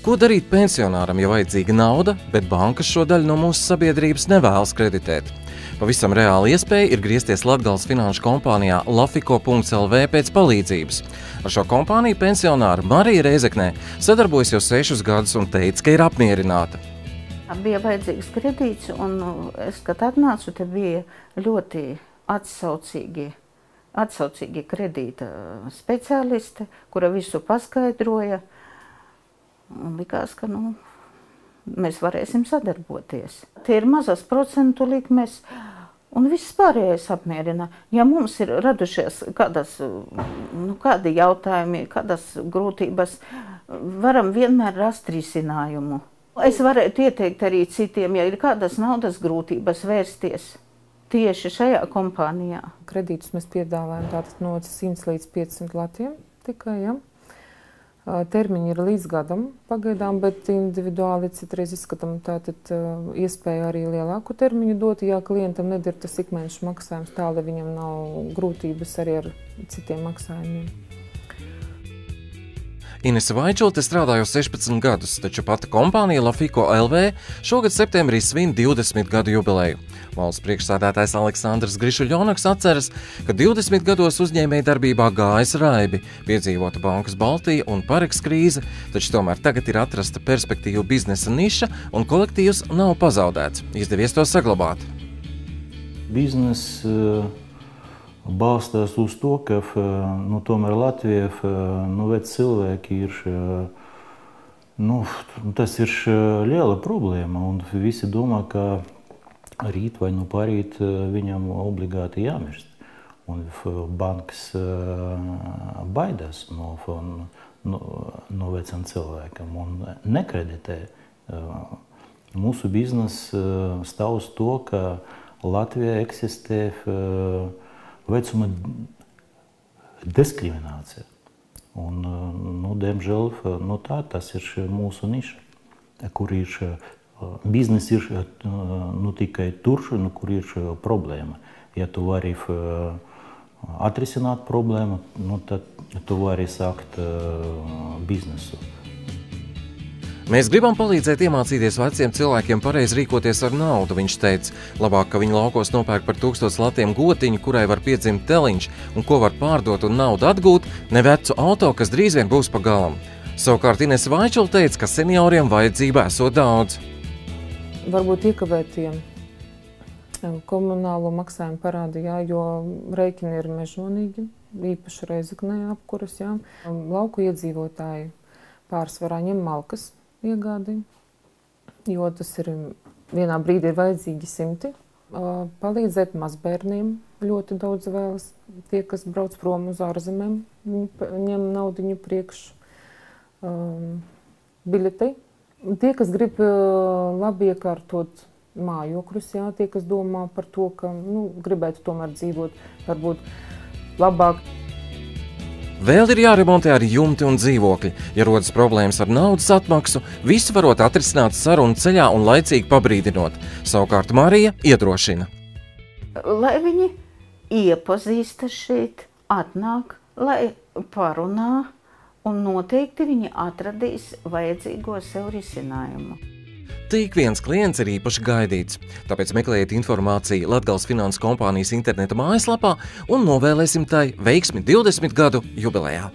Ko darīt pensionāram, ja vajadzīga nauda, bet bankas šo daļu no mūsu sabiedrības nevēlas kreditēt? Pavisam reāla iespēja ir griezties Latgales finanšu kompānijā Lafiko.lv pēc palīdzības. Ar šo kompāniju pensionāra Marija Reizeknē sadarbojas jau 6 gadus un teica, ka ir apmierināta. Bija vajadzīgs kredīts, un es, kad atnācu, te bija ļoti atsaucīgi kredīta speciālisti, kura visu paskaidroja. Un likās, ka mēs varēsim sadarboties. Tie ir mazas procentu likmes, un viss pārējais apmierina. Ja mums ir radušies kādi jautājumi, kādas grūtības, varam vienmēr rast risinājumu. Es varētu ieteikt arī citiem, ja ir kādas naudas grūtības, vērsties tieši šajā kompānijā. Kredītus mēs piedāvājam tātad no 100 līdz 500 latiem tikai, ja? Termiņi ir līdz gadam pagaidām, bet individuāli citreiz izskatām tātad iespēju arī lielāku termiņu dot, ja klientam neder tas ikmēneša maksājums tā, lai viņam nav grūtības arī ar citiem maksājumiem. Inese Vaičote strādā jau 16 gadus, taču pati kompānija Lafiko.lv šogad septembrī svin 20 gadu jubileju. Valsts priekšsēdētājs Aleksandrs Grišuļonaks atceras, ka 20 gados uzņēmēja darbībā gājas raibi, piedzīvota Bankas Baltija un Pareks krīze, taču tomēr tagad ir atrasta perspektīva biznesa niša un kolektīvs nav pazaudēts. Izdevies to saglabāt. Biznes balstās uz to, ka tomēr Latvijā veci cilvēki ir, tas ir liela problēma, un visi domā, ka rīt vai parīt viņam obligāti jāmirst. Un bankas baidās no veciem cilvēkiem un nekreditē. Mūsu biznes stāv uz to, ka Latvijā eksistē vecuma diskriminācija. Un, diemžēl, tas ir mūsu niša, kur ir biznes ir tikai tur, kur ir problēma. Ja tu vari atrisināt problēmu, tad tu vari sākt biznesu. Mēs gribam palīdzēt iemācīties veciem cilvēkiem pareizi rīkoties ar naudu, viņš teica. Labāk, ka viņi laukos nopērk par 1000 latiem gotiņu, kurai var piedzimt teliņš un ko var pārdot un naudu atgūt, ne vecu auto, kas drīz vien būs pa galam. Savukārt Inese Vaičote teica, ka senioriem vajadzība esot daudz. Varbūt iekavētiem komunālo maksājumu parādi, jo rēķini ir mežonīgi, īpaši Reizeknē apkuras, Lauku iedzīvotāji pārsvarā ņem malkas iegādi, jo tas ir vienā brīdī ir vajadzīgi 100. Palīdzēt mazbērniem ļoti daudz vēlas. Tie, kas brauc prom uz ārzemēm, ņem naudiņu priekš biļetei. Tie, kas grib labi iekārtot mājokļus, tie, kas domā par to, ka gribētu tomēr dzīvot varbūt labāk. Vēl ir jāremontē arī jumti un dzīvokļi. Ja rodas problēmas ar naudas atmaksu, visu varot atrisināt sarunu ceļā un laicīgi pabrīdinot. Savukārt Marija iedrošina. Lai viņi iepazīstas šeit, atnāk, lai parunā, un noteikti viņi atradīs vajadzīgo sev risinājumu. Tik viens klients ir īpaši gaidīts, tāpēc meklējiet informāciju Latgales finansu kompānijas interneta mājaslapā un novēlēsim tai veiksmi 20 gadu jubilejā.